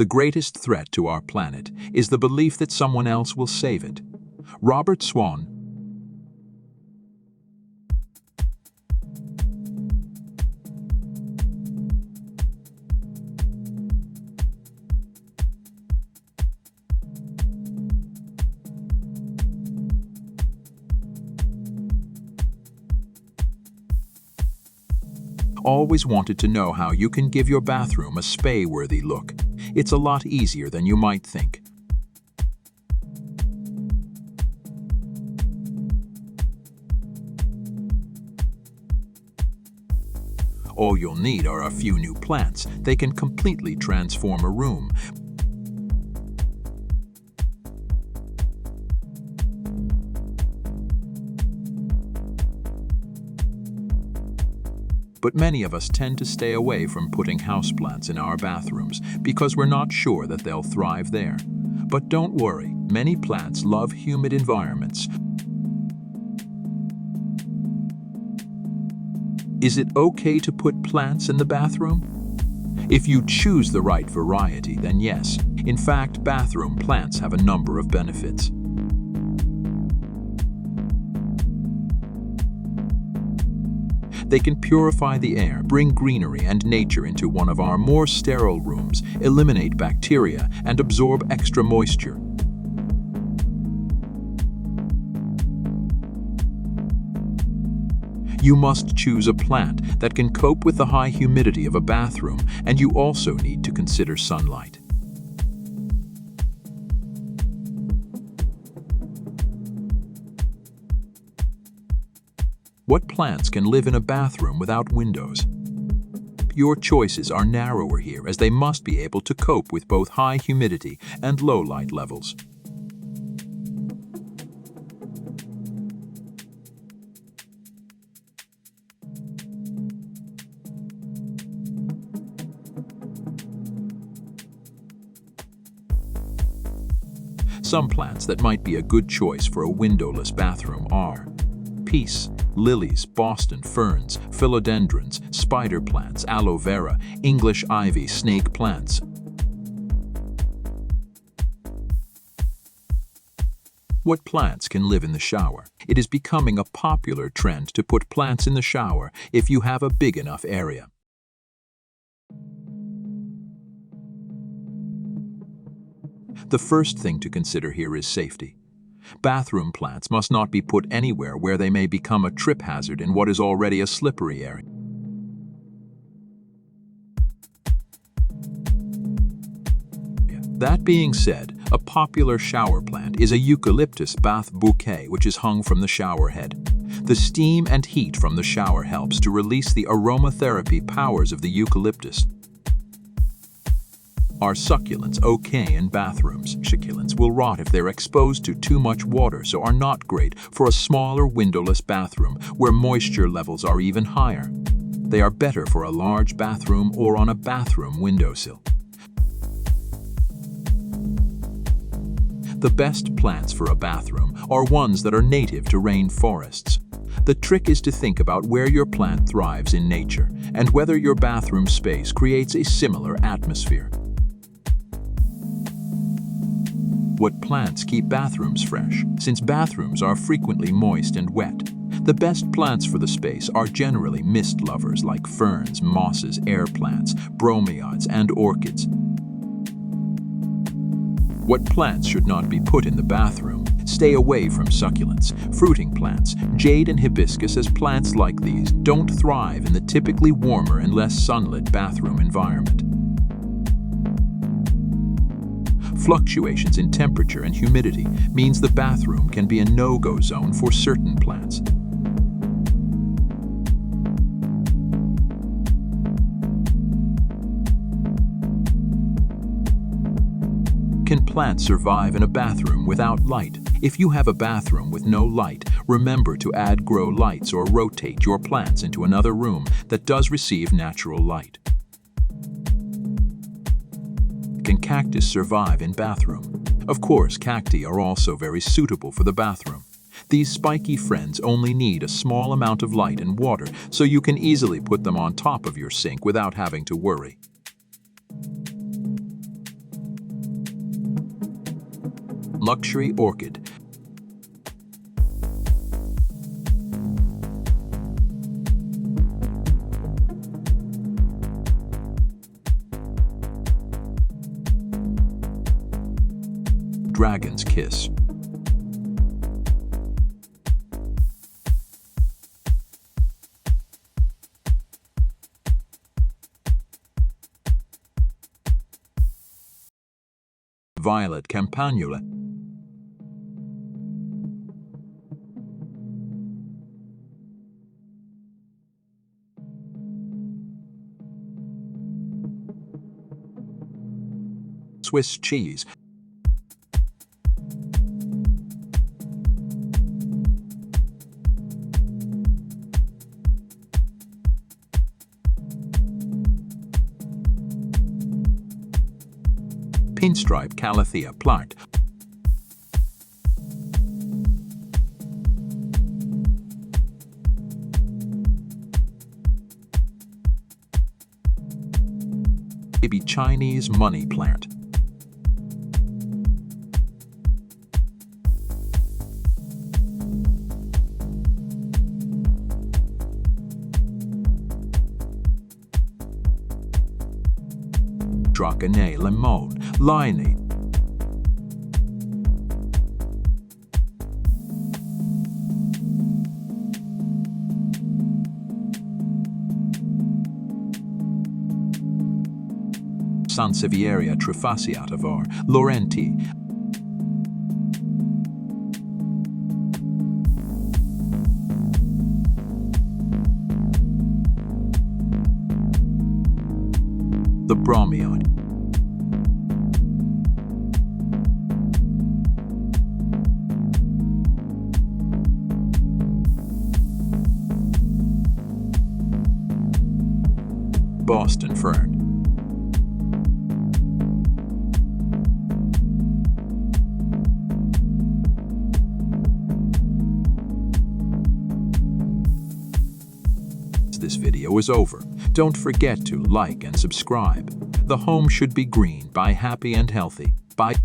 The greatest threat to our planet is the belief that someone else will save it. Robert Swan. Always wanted to know how you can give your bathroom a spa-worthy look. It's a lot easier than you might think. All you'll need are a few new plants. They can completely transform a room. But many of us tend to stay away from putting houseplants in our bathrooms because we're not sure that they'll thrive there. But don't worry, many plants love humid environments. Is it okay to put plants in the bathroom? If you choose the right variety, then yes. In fact, bathroom plants have a number of benefits. They can purify the air, bring greenery and nature into one of our more sterile rooms, eliminate bacteria, and absorb extra moisture. You must choose a plant that can cope with the high humidity of a bathroom, and you also need to consider sunlight. What plants can live in a bathroom without windows? Your choices are narrower here, as they must be able to cope with both high humidity and low light levels. Some plants that might be a good choice for a windowless bathroom are peace, lilies, Boston ferns, philodendrons, spider plants, aloe vera, English ivy, snake plants. What plants can live in the shower? It is becoming a popular trend to put plants in the shower if you have a big enough area. The first thing to consider here is safety. Bathroom plants must not be put anywhere where they may become a trip hazard in what is already a slippery area. That being said, a popular shower plant is a eucalyptus bath bouquet, which is hung from the shower head. The steam and heat from the shower helps to release the aromatherapy powers of the eucalyptus. Are succulents okay in bathrooms? Succulents will rot if they're exposed to too much water, so are not great for a smaller windowless bathroom where moisture levels are even higher. They are better for a large bathroom or on a bathroom windowsill. The best plants for a bathroom are ones that are native to rainforests. The trick is to think about where your plant thrives in nature and whether your bathroom space creates a similar atmosphere. What plants keep bathrooms fresh? Since bathrooms are frequently moist and wet, the best plants for the space are generally mist lovers like ferns, mosses, air plants, bromeliads, and orchids. What plants should not be put in the bathroom? Stay away from succulents, fruiting plants, jade and hibiscus, as plants like these don't thrive in the typically warmer and less sunlit bathroom environment. Fluctuations in temperature and humidity means the bathroom can be a no-go zone for certain plants. Can plants survive in a bathroom without light? If you have a bathroom with no light, remember to add grow lights or rotate your plants into another room that does receive natural light. Can cactus survive in bathroom? Of course, cacti are also very suitable for the bathroom. These spiky friends only need a small amount of light and water, so you can easily put them on top of your sink without having to worry. luxury orchid. Dragon's kiss. Violet campanula. Swiss cheese. Pinstripe calathea plant. Baby Chinese money plant. Dragonnet limon, lineate. Sansevieria trifasciata var, Laurenti. The bromeliad. Boston fern. This video is over. Don't forget to like and subscribe. The home should be green. Bye happy and healthy. Bye.